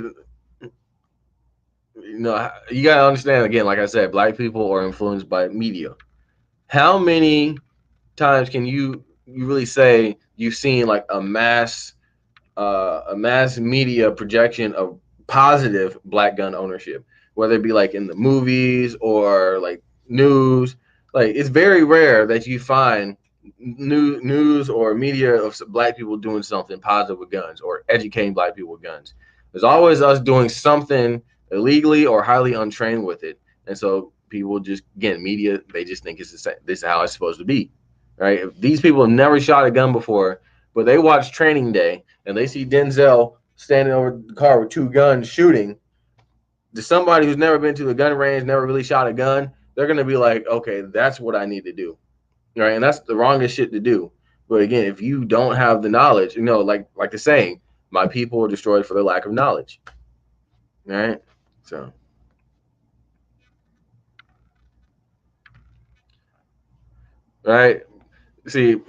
you got to understand, again, like I said, black people are influenced by media. How many times can you really say you've seen like a mass media projection of positive black gun ownership, whether it be like in the movies or like news? Like, it's very rare that you find news or media of black people doing something positive with guns or educating black people with guns. There's always us doing something illegally or highly untrained with it, and so people just, again, media, they just think it's the same. This is how it's supposed to be, right? If these people have never shot a gun before, but they watch Training Day and they see Denzel standing over the car with two guns shooting, to somebody who's never been to the gun range, never really shot a gun, they're gonna be like, okay, that's what I need to do, right? And that's the wrongest shit to do. But again, if you don't have the knowledge, like the saying, my people are destroyed for their lack of knowledge, right? So, right. See,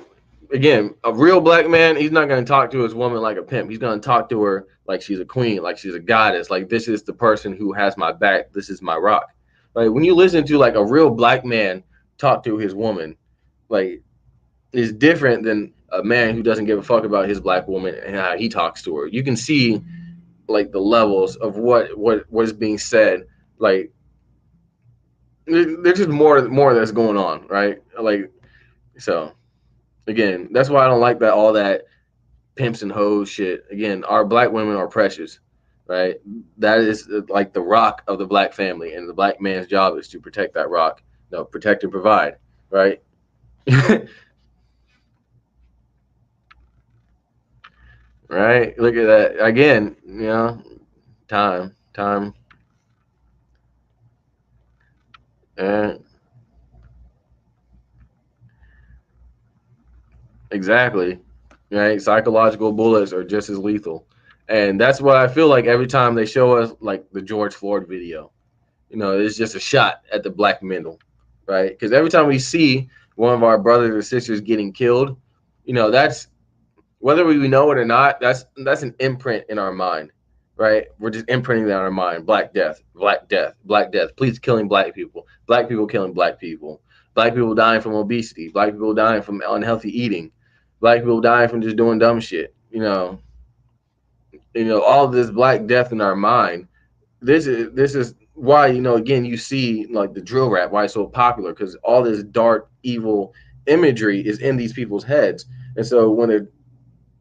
again, a real black man, he's not going to talk to his woman like a pimp. He's going to talk to her like she's a queen, like she's a goddess. Like, this is the person who has my back. This is my rock. Like, when you listen to like a real black man talk to his woman, like, it's different than a man who doesn't give a fuck about his black woman and how he talks to her. You can see like the levels of what is being said. Like, there's just more that's going on, right? Like, so again, that's why I don't like that all that pimps and hoes shit. Again, our black women are precious, right? That is like the rock of the black family, and the black man's job is to protect that rock. No, protect and provide, right? Right? Look at that again. Time, and exactly. Right? Psychological bullets are just as lethal, and that's what I feel like every time they show us, like the George Floyd video. It's just a shot at the black middle, right? Because every time we see one of our brothers or sisters getting killed, that's whether we know it or not. That's an imprint in our mind, right? We're just imprinting that in our mind. Black death, black death, black death. Police killing black people killing black people dying from obesity, black people dying from unhealthy eating, black people dying from just doing dumb shit. All of this black death in our mind. This is why again you see like the drill rap, why it's so popular, because all this dark evil imagery is in these people's heads, and so when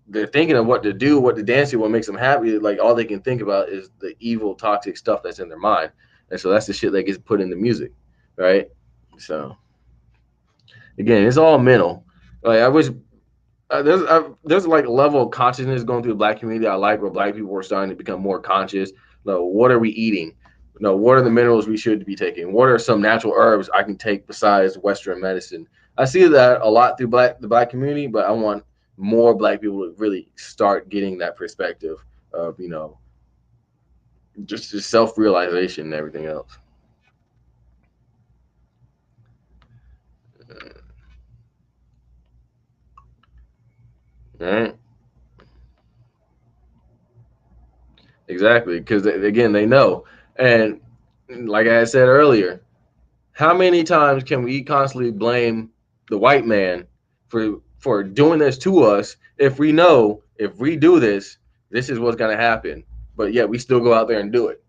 they're thinking of what to do, what to dance to, what makes them happy, like all they can think about is the evil toxic stuff that's in their mind, and so that's the shit that gets put in the music, right? So again, it's all mental. Like I wish there's like a level of consciousness going through the black community. I like where black people are starting to become more conscious. What are we eating? What are the minerals we should be taking? What are some natural herbs I can take besides Western medicine? I see that a lot through the black community, but I want more black people to really start getting that perspective of just self realization and everything else. Right? Exactly, because again they know, and like I said earlier, how many times can we constantly blame the white man for doing this to us if we know if we do this, this is what's gonna happen, but yet we still go out there and do it?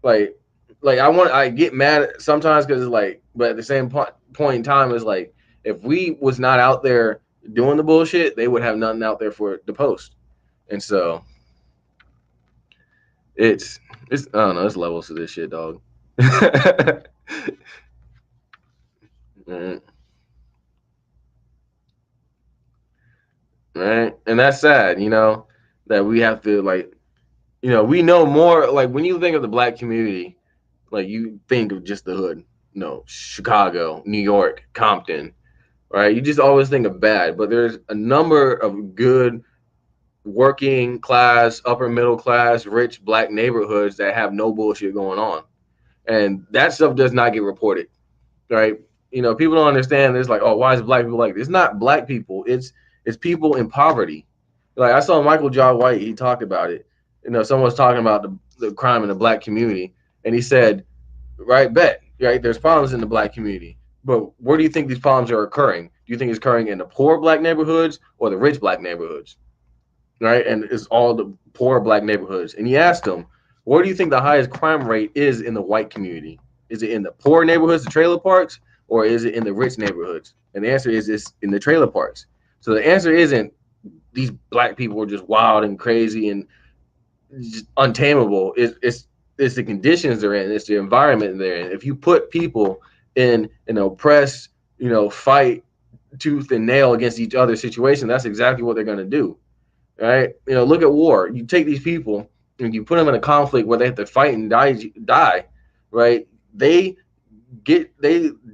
Like, I get mad sometimes because it's like, but at the same point in time, it's like if we was not out there doing the bullshit, they would have nothing out there for the post, and so it's I don't know, it's levels to this shit, dog. Right? And that's sad, that we have to like, we know more. Like when you think of the black community, like you think of just the hood, Chicago, New York, Compton, right? You just always think of bad, but there's a number of good working class, upper middle class, rich black neighborhoods that have no bullshit going on. And that stuff does not get reported, right? People don't understand this. Like, oh, why is black people like this? It's not black people. It's people in poverty. Like I saw Michael John White. He talked about it. Someone was talking about the crime in the black community, and he said, right, right, there's problems in the black community, but where do you think these problems are occurring? Do you think it's occurring in the poor black neighborhoods or the rich black neighborhoods? Right, and it's all the poor black neighborhoods. And he asked him, where do you think the highest crime rate is in the white community? Is it in the poor neighborhoods, the trailer parks, or is it in the rich neighborhoods? And the answer is it's in the trailer parks. So the answer isn't these black people are just wild and crazy and just untamable. It's the conditions they're in. It's the environment they're in. If you put people in an oppressed, fight tooth and nail against each other situation, that's exactly what they're going to do. Right? Look at war. You take these people and you put them in a conflict where they have to fight and die, right? They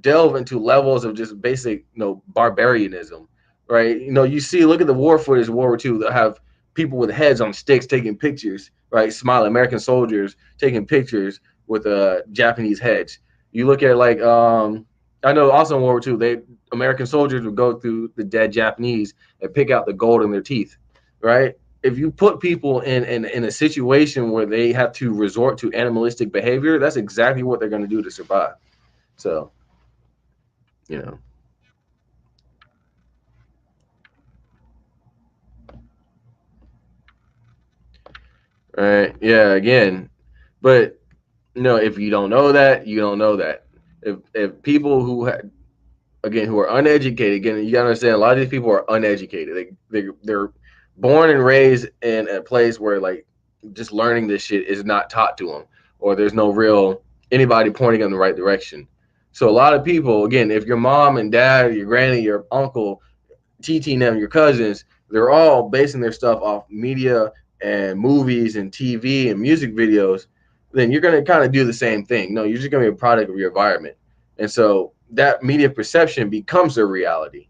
delve into levels of just basic, barbarianism, right? You see, look at the war footage of World War II that have people with heads on sticks taking pictures, right? Smiling American soldiers taking pictures with Japanese heads. You look at like I know also in World War II, American soldiers would go through the dead Japanese and pick out the gold in their teeth, right? If you put people in a situation where they have to resort to animalistic behavior, that's exactly what they're going to do to survive. So, you know, right? Yeah, again, but if you don't know that, you don't know that. If people who are uneducated, again, you gotta understand a lot of these people are uneducated. They're born and raised in a place where like just learning this shit is not taught to them, or there's no real anybody pointing in the right direction. So a lot of people, again, if your mom and dad, your granny, your uncle, teaching them, your cousins, they're all basing their stuff off media and movies and TV and music videos, then you're going to kind of do the same thing. No, you're just going to be a product of your environment. And so that media perception becomes their reality,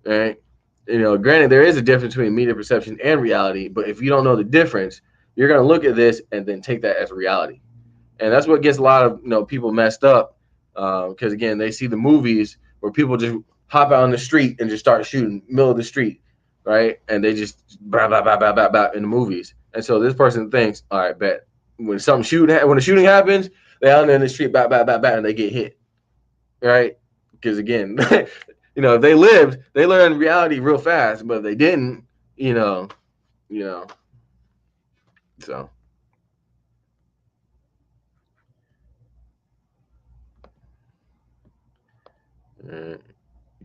right? Granted, there is a difference between media perception and reality, but if you don't know the difference, you're going to look at this and then take that as reality. And that's what gets a lot of people messed up, because again, they see the movies where people just hop out on the street and just start shooting middle of the street, right? And they just blah blah blah blah blah blah in the movies. And so this person thinks, all right, bet when when a shooting happens, they out there in the street, blah blah blah blah, and they get hit, right? Because again, if they lived, they learned reality real fast, but if they didn't, you know, so.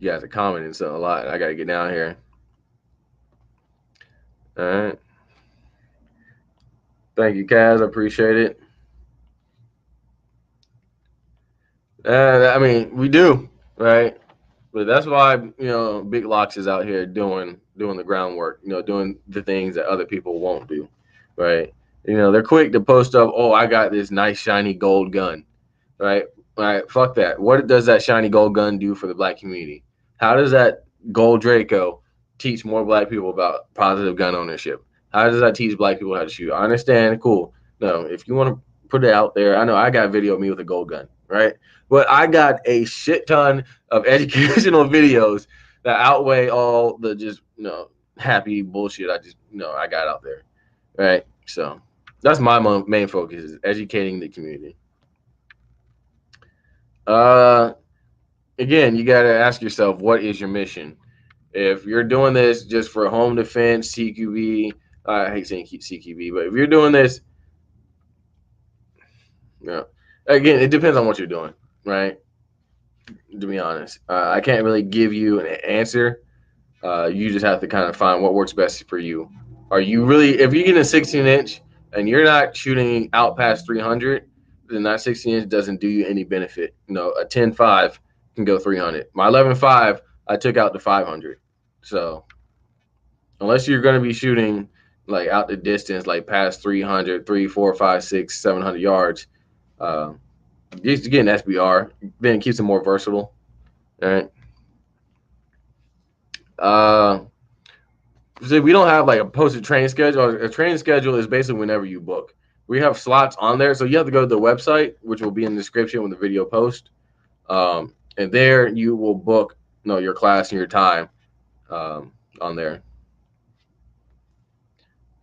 You guys are commenting so a lot. I gotta get down here. All right. Thank you, Kaz. I appreciate it. I mean, we do, right? But that's why Big Locs is out here doing the groundwork. Doing the things that other people won't do, right? They're quick to post up. Oh, I got this nice shiny gold gun, right? All right, fuck that. What does that shiny gold gun do for the black community? How does that gold Draco teach more black people about positive gun ownership? How does that teach black people how to shoot? I understand, cool. No, if you want to put it out there, I know I got a video of me with a gold gun, right? But I got a shit ton of educational videos that outweigh all the just happy bullshit I got out there, right? So that's my main focus is educating the community. Again, you got to ask yourself, what is your mission? If you're doing this just for home defense, CQB, I hate saying CQB, but if you're doing this, again, it depends on what you're doing, right? To be honest, I can't really give you an answer. You just have to kind of find what works best for you. Are you really, if you're getting a 16-inch and you're not shooting out past 300, then that 16-inch doesn't do you any benefit. A 10.5 can go 300. My 11.5, I took out to 500. So unless you're going to be shooting like out the distance, like past 300, 3, 4, 5, 6, 700 yards, just to get an SBR, then it keeps it more versatile. All right. So we don't have like a posted training schedule. A training schedule is basically whenever you book. We have slots on there, so you have to go to the website, which will be in the description when the video post, and there you will book your class and your time on there.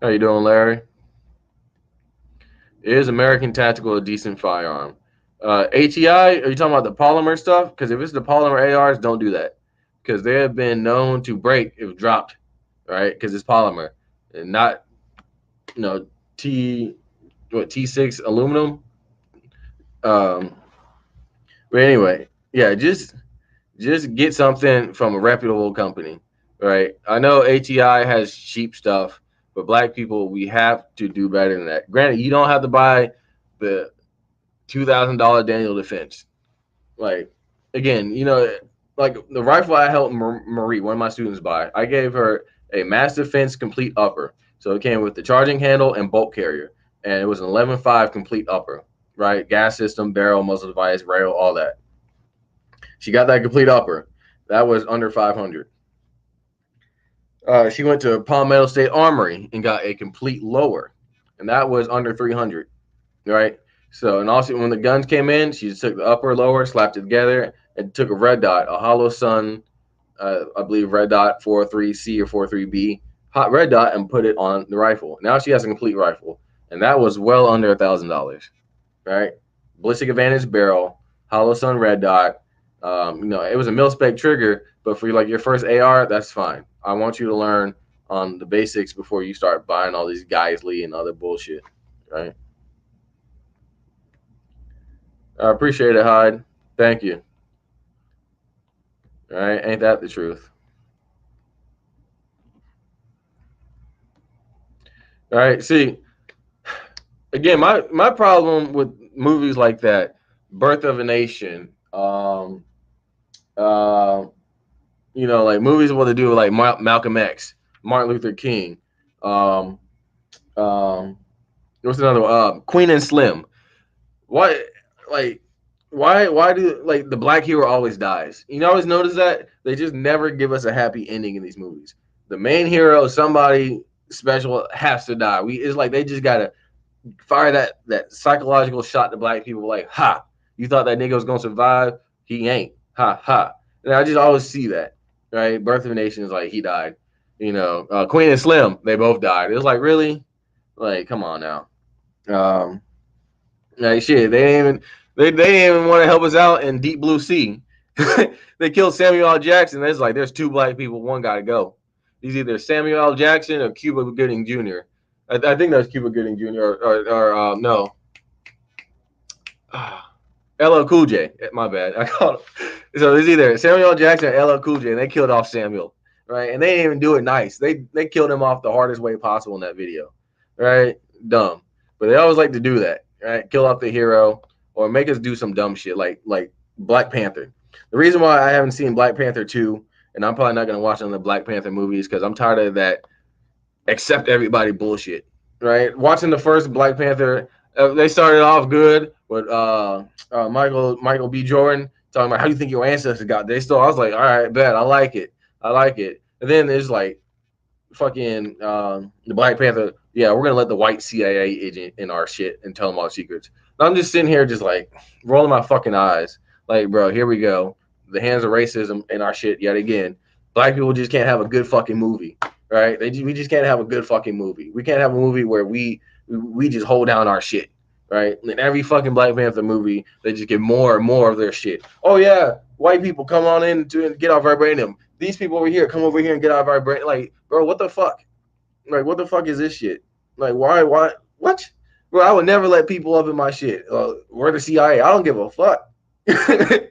How you doing, Larry? Is American Tactical a decent firearm? ATI, are you talking about the polymer stuff? Because if it's the polymer ARs, don't do that. Because they have been known to break if dropped, right? Because it's polymer and not, T6 aluminum. But anyway, yeah, just get something from a reputable company, right? I know ATI has cheap stuff, but black people, we have to do better than that. Granted, you don't have to buy the $2,000 Daniel Defense. Like, again, like the rifle I helped Marie, one of my students, buy, I gave her a mass defense complete upper. So it came with the charging handle and bolt carrier, and it was an 11.5 complete upper, right? Gas system, barrel, muzzle device, rail, all that. She got that complete upper. That was under 500. She went to Palmetto State Armory and got a complete lower, and that was under 300, right? So, and also when the guns came in, she just took the upper, lower, slapped it together, and took a red dot, a Hollow Sun, I believe red dot 4.3C or 4.3B, hot red dot, and put it on the rifle. Now she has a complete rifle, and that was well under $1,000, right? Ballistic Advantage barrel, Hollow Sun red dot. It was a mil spec trigger, but for like your first AR, that's fine. I want you to learn on the basics before you start buying all these Geisley and other bullshit, right? I appreciate it, Hyde. Thank you. All right, ain't that the truth? All right. See, again, my problem with movies like that, Birth of a Nation, uh, like movies what they do with like Malcolm X, Martin Luther King, um, um, what's another one? Queen and Slim. Why, like, why do like the black hero always dies? You always notice that they just never give us a happy ending in these movies. The main hero, somebody special, has to die. It's like they just gotta fire that psychological shot to black people. Like, ha, you thought that nigga was gonna survive? He ain't. Ha ha. And I just always see that. Right? Birth of a Nation is like he died. Queen and Slim, they both died. It was like really, like, come on now. Um, like shit, they didn't even want to help us out in Deep Blue Sea. They killed Samuel L. Jackson. It's like there's two black people, one got to go. He's either Samuel L. Jackson or Cuba Gooding Jr. I think that's Cuba Gooding Jr. or no, LL Cool J. My bad. I called him. So it's either Samuel L. Jackson or LL Cool J, and they killed off Samuel, right? And they didn't even do it nice. They killed him off the hardest way possible in that video, right? Dumb, but they always like to do that, right? Kill off the hero or make us do some dumb shit like Black Panther. The reason why I haven't seen Black Panther 2, and I'm probably not gonna watch another Black Panther movies because I'm tired of that accept everybody bullshit, right? Watching the first Black Panther, they started off good with Michael B. Jordan talking about how you think your ancestors got. They still, I was like, all right, bet, I like it. And then there's like fucking the Black Panther. Yeah, we're gonna let the white CIA agent in our shit and tell them all secrets. And I'm just sitting here, just like rolling my fucking eyes, like, bro, here we go. The hands of racism in our shit yet again. Black people just can't have a good fucking movie, right? We just can't have a good fucking movie. We can't have a movie where we just hold down our shit, right? In every fucking Black Panther movie, they just get more and more of their shit. Oh yeah, white people come on in to get our vibranium. These people over here come over here and get our vibranium. Like, bro, what the fuck? Like, what the fuck is this shit? Like, why, what? Bro, I would never let people up in my shit. We're the CIA. I don't give a fuck. I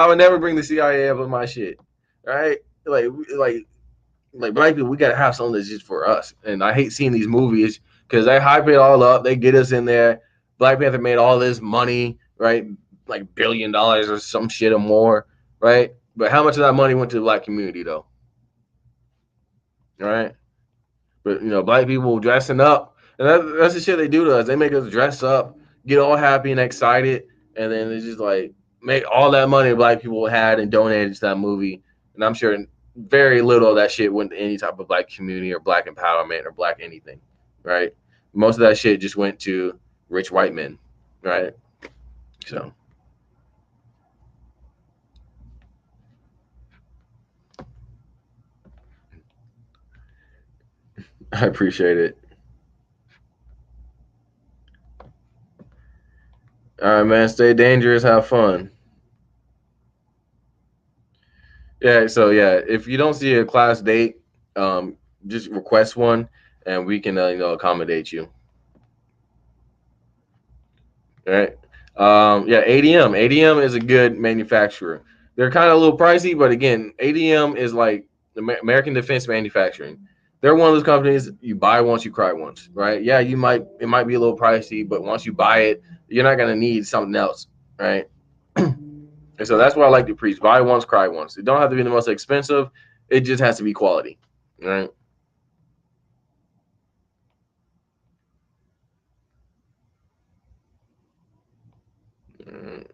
would never bring the CIA up in my shit, right? Like, like like black people, we gotta have something that's just for us. And I hate seeing these movies because they hype it all up. They get us in there. Black Panther made all this money, right? Like $1 billion or some shit or more, right? But how much of that money went to the black community though? Right? But black people dressing up, and that's the shit they do to us. They make us dress up, get all happy and excited, and then it's just like make all that money black people had and donated to that movie. And I'm sure very little of that shit went to any type of black community or black empowerment or black anything, right? Most of that shit just went to rich white men, right? So I appreciate it. All right, man. Stay dangerous. Have fun. Yeah. So yeah, if you don't see a class date, just request one, and we can accommodate you. All right. Yeah, ADM. ADM is a good manufacturer. They're kind of a little pricey, but again, ADM is like American Defense Manufacturing. They're one of those companies you buy once, you cry once, right? Yeah, it might be a little pricey, but once you buy it, you're not gonna need something else, right? And so that's what I like to preach: buy once, cry once. It don't have to be the most expensive. It just has to be quality, right? Mm,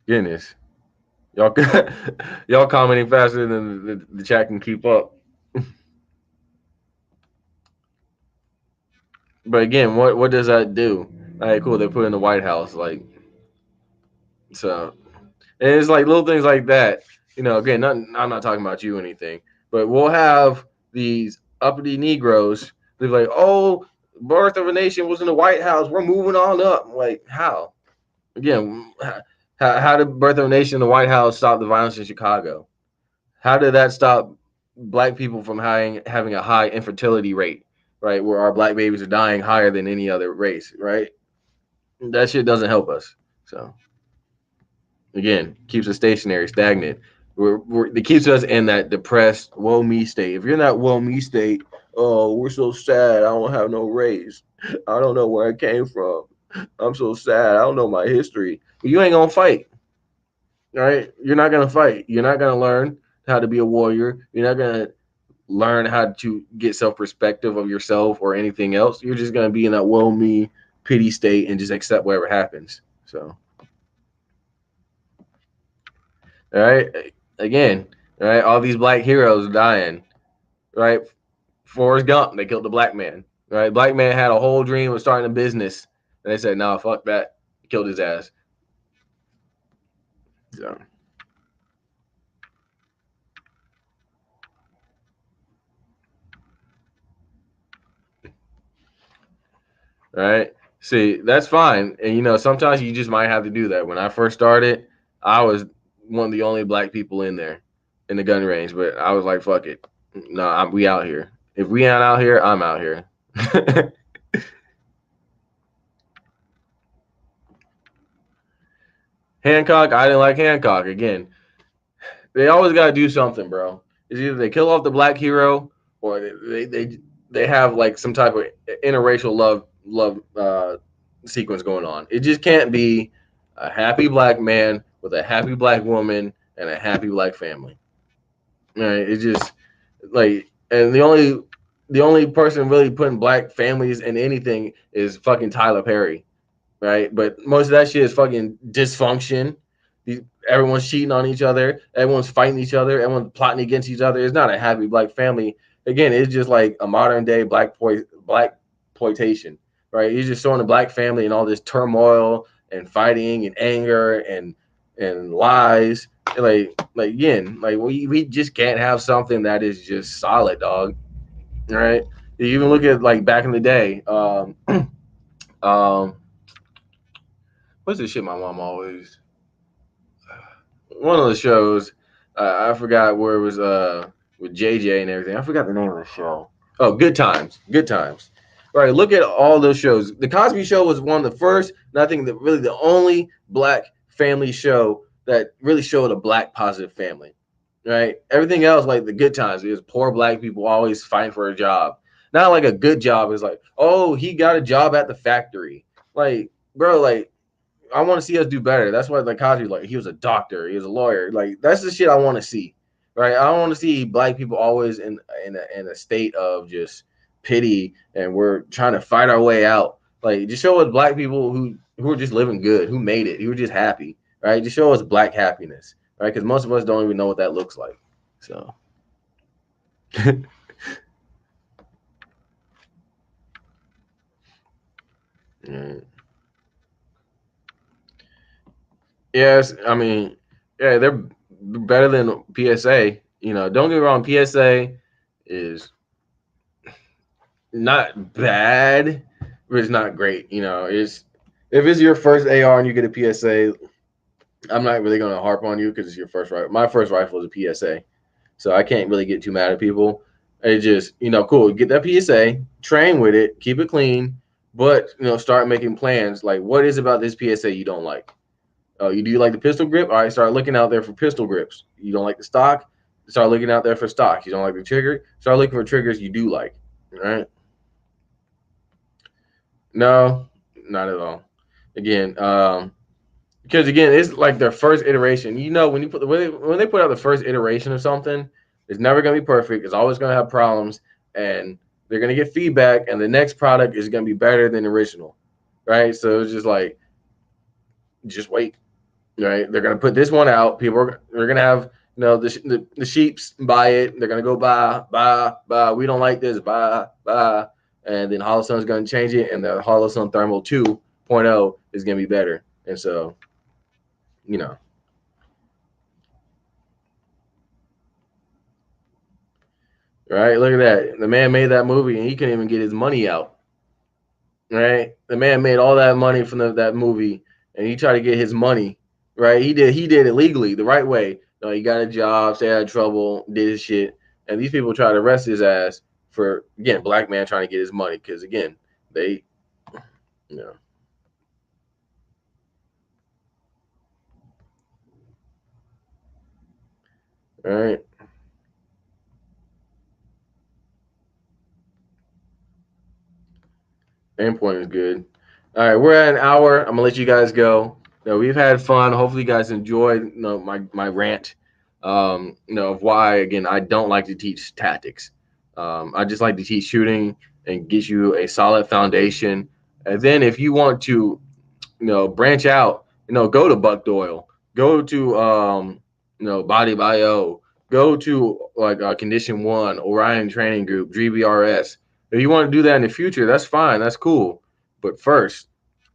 Goodness, y'all, y'all commenting faster than the chat can keep up. But again, what does that do? All right, cool. They put in the White House, like so, and it's like little things like that. Again, I'm not talking about you or anything, but we'll have these uppity Negroes. They're like, "Oh, Birth of a Nation was in the White House. We're moving on up." Like, how? Again, how did Birth of a Nation in the White House stop the violence in Chicago? How did that stop black people from having a high infertility rate, right? Where our black babies are dying higher than any other race, right? That shit doesn't help us. So again, keeps us stationary, stagnant. It keeps us in that depressed, woe me state. If you're in that woe me state, oh, we're so sad. I don't have no race. I don't know where I came from. I'm so sad. I don't know my history. You ain't gonna fight, right? You're not gonna fight. You're not gonna learn how to be a warrior. You're not gonna learn how to get self perspective of yourself or anything else. You're just gonna be in that woe me pity state and just accept whatever happens. So, all right, again, all right, all these black heroes dying, right? Forrest Gump, they killed the black man, right? Black man had a whole dream of starting a business, and they said, "No, fuck that," killed his ass. So, right? See, that's fine, and sometimes you just might have to do that. When I first started, I was one of the only black people in there in the gun range, but I was like, "Fuck it, no, we out here. If we ain't out here, I'm out here." Hancock, I didn't like Hancock. Again, they always got to do something, bro. It's either they kill off the black hero or they have like some type of interracial love sequence going on. It just can't be a happy black man with a happy black woman and a happy black family. Right? It just like, and the only person really putting black families in anything is fucking Tyler Perry, right? But most of that shit is fucking dysfunction. Everyone's cheating on each other. Everyone's fighting each other. Everyone's plotting against each other. It's not a happy black family. Again, it's just like a modern day black exploitation, right? He's just showing a black family and all this turmoil and fighting and anger and lies. Like again, like we just can't have something that is just solid, dog. Right? You even look at like back in the day. Um, what's the shit my mom always one of the shows. I forgot where it was with JJ and everything. I forgot the name of the show. Oh, Good Times. Good Times. Right. Look at all those shows. The Cosby Show was one of the first, and I think that really the only black family show that really showed a black positive family. Right. Everything else, like the Good Times, is poor black people always fighting for a job. Not like a good job is like, oh, he got a job at the factory. Like, bro, like I want to see us do better. That's why like Cosby, like he was a doctor, he was a lawyer. Like that's the shit I want to see, right? I don't want to see black people always in a state of just pity and we're trying to fight our way out. Like just show us black people who are just living good, who made it, who are just happy, right? Just show us black happiness, right? Because most of us don't even know what that looks like. So. Yeah. Yes, I mean, yeah, they're better than PSA. Don't get me wrong, PSA is not bad, but it's not great. It's if it's your first AR and you get a PSA, I'm not really gonna harp on you because it's your first rifle. My first rifle is a PSA, so I can't really get too mad at people. It just cool. Get that PSA, train with it, keep it clean, but start making plans. Like, what is about this PSA you don't like? Oh, you do like the pistol grip? All right, start looking out there for pistol grips. You don't like the stock? Start looking out there for stock. You don't like the trigger? Start looking for triggers you do like. All right. No, not at all. Again, because again, it's like their first iteration. When they put out the first iteration of something, it's never gonna be perfect. It's always gonna have problems, and they're gonna get feedback, and the next product is gonna be better than the original, right? So it's just like, just wait, right? They're gonna put this one out. They're gonna have the sheeps buy it. They're gonna go buy. We don't like this. Buy. And then Holosun's gonna change it, and the Holosun Thermal 2.0 is gonna be better. And so, you know, right? Look at that. The man made that movie, and he couldn't even get his money out. Right? The man made all that money from that movie, and he tried to get his money. Right? He did it legally, the right way. No, he got a job, stayed out of trouble, did his shit, and these people try to arrest his ass for again, black man trying to get his money because again, they, you know, All right. Endpoint is good. All right, we're at an hour. I'm gonna let you guys go. We've had fun. Hopefully, you guys enjoyed my rant. Of why again I don't like to teach tactics. I just like to teach shooting and get you a solid foundation. And then if you want to branch out, go to Buck Doyle, go to Body Bio, go to like Condition One, Orion Training Group, GBRS. If you want to do that in the future, that's fine, that's cool. But first,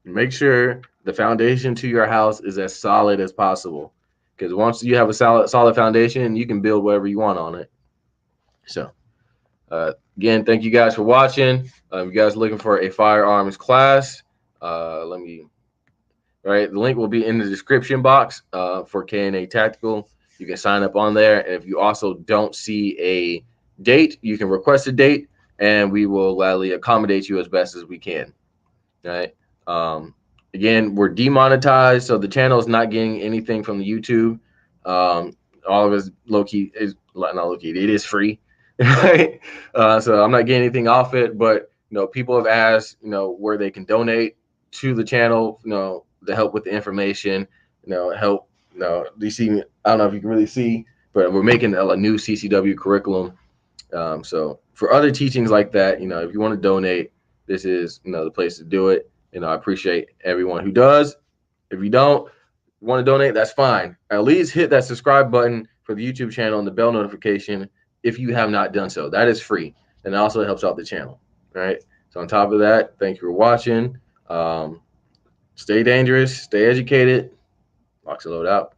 make sure the foundation to your house is as solid as possible. Because once you have a solid foundation, you can build whatever you want on it. So again, thank you guys for watching. You guys looking for a firearms class? Let me right? The link will be in the description box for KNA Tactical. You can sign up on there. And if you also don't see a date, you can request a date and we will gladly accommodate you as best as we can. Right. Again, we're demonetized, so the channel is not getting anything from the YouTube. All of us low key is not low key, it is free. Right. So I'm not getting anything off it, but people have asked, where they can donate to the channel, to help with the information, help, you see, I don't know if you can really see, but we're making a new CCW curriculum. So for other teachings like that, if you want to donate, this is, the place to do it. I appreciate everyone who does. If you don't want to donate, that's fine. At least hit that subscribe button for the YouTube channel and the bell notification if you have not done so. That is free. And it also helps out the channel. All right. So on top of that, thank you for watching. Stay dangerous, stay educated. LocsNLoad out.